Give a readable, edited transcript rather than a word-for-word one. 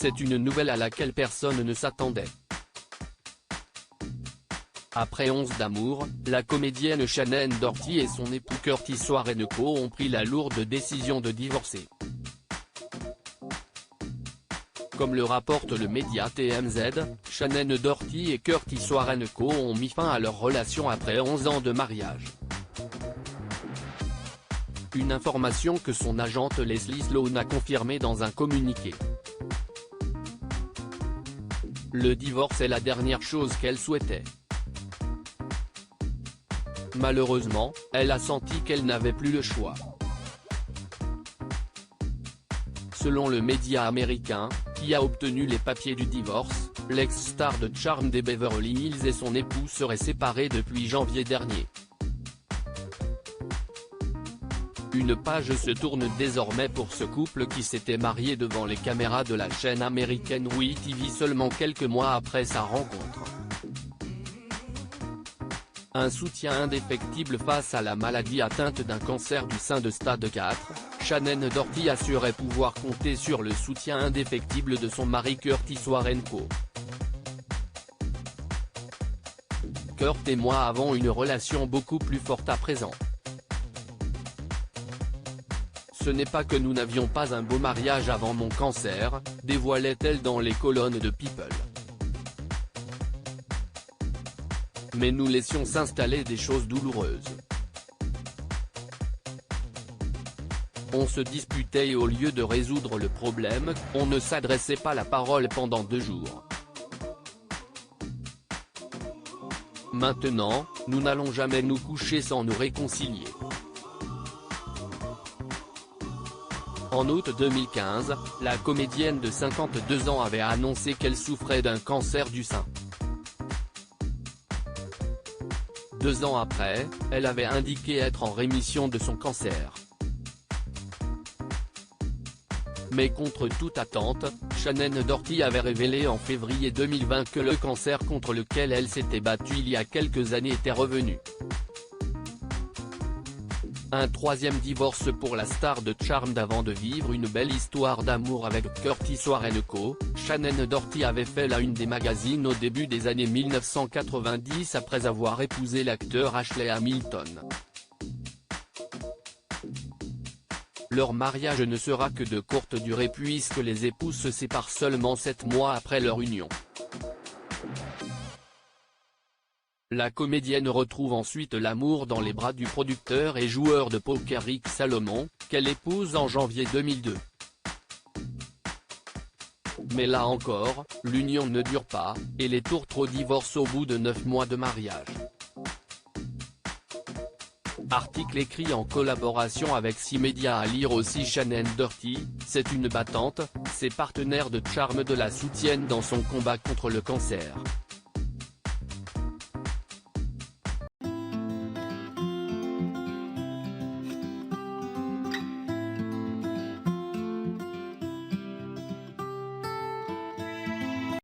c'est une nouvelle à laquelle personne ne s'attendait. Après 11 d'amour, la comédienne Shannon Doherty et son époux Curtis Warrenco ont pris la lourde décision de divorcer. Comme le rapporte le média TMZ, Shannon Doherty et Curtis Warrenco ont mis fin à leur relation après 11 ans de mariage. Une information que son agente Leslie Sloan a confirmée dans un communiqué. Le divorce est la dernière chose qu'elle souhaitait. Malheureusement, elle a senti qu'elle n'avait plus le choix. Selon le média américain, qui a obtenu les papiers du divorce, l'ex-star de Charme des Beverly Hills et son époux seraient séparés depuis janvier dernier. Une page se tourne désormais pour ce couple qui s'était marié devant les caméras de la chaîne américaine WeTV seulement quelques mois après sa rencontre. Un soutien indéfectible face à la maladie atteinte d'un cancer du sein de stade 4, Shannon Doherty assurait pouvoir compter sur le soutien indéfectible de son mari Curtis Warrenco. Kurt et moi avons une relation beaucoup plus forte à présent. Ce n'est pas que nous n'avions pas un beau mariage avant mon cancer, dévoilait-elle dans les colonnes de People. Mais nous laissions s'installer des choses douloureuses. On se disputait et au lieu de résoudre le problème, on ne s'adressait pas la parole pendant 2 jours. Maintenant, nous n'allons jamais nous coucher sans nous réconcilier. En août 2015, la comédienne de 52 ans avait annoncé qu'elle souffrait d'un cancer du sein. 2 ans après, elle avait indiqué être en rémission de son cancer. Mais contre toute attente, Shannon Doherty avait révélé en février 2020 que le cancer contre lequel elle s'était battue il y a quelques années était revenu. Un 3e divorce pour la star de Charmed avant de vivre une belle histoire d'amour avec Curtis Warrenco. Shannon Doherty avait fait la une des magazines au début des années 1990 après avoir épousé l'acteur Ashley Hamilton. Leur mariage ne sera que de courte durée puisque les époux se séparent seulement 7 mois après leur union. La comédienne retrouve ensuite l'amour dans les bras du producteur et joueur de poker Rick Salomon, qu'elle épouse en janvier 2002. Mais là encore, l'union ne dure pas, et les tourtereaux au divorce au bout de 9 mois de mariage. Article écrit en collaboration avec 6 médias à lire aussi. Shannon Doherty, c'est une battante, ses partenaires de Charmed la soutiennent dans son combat contre le cancer.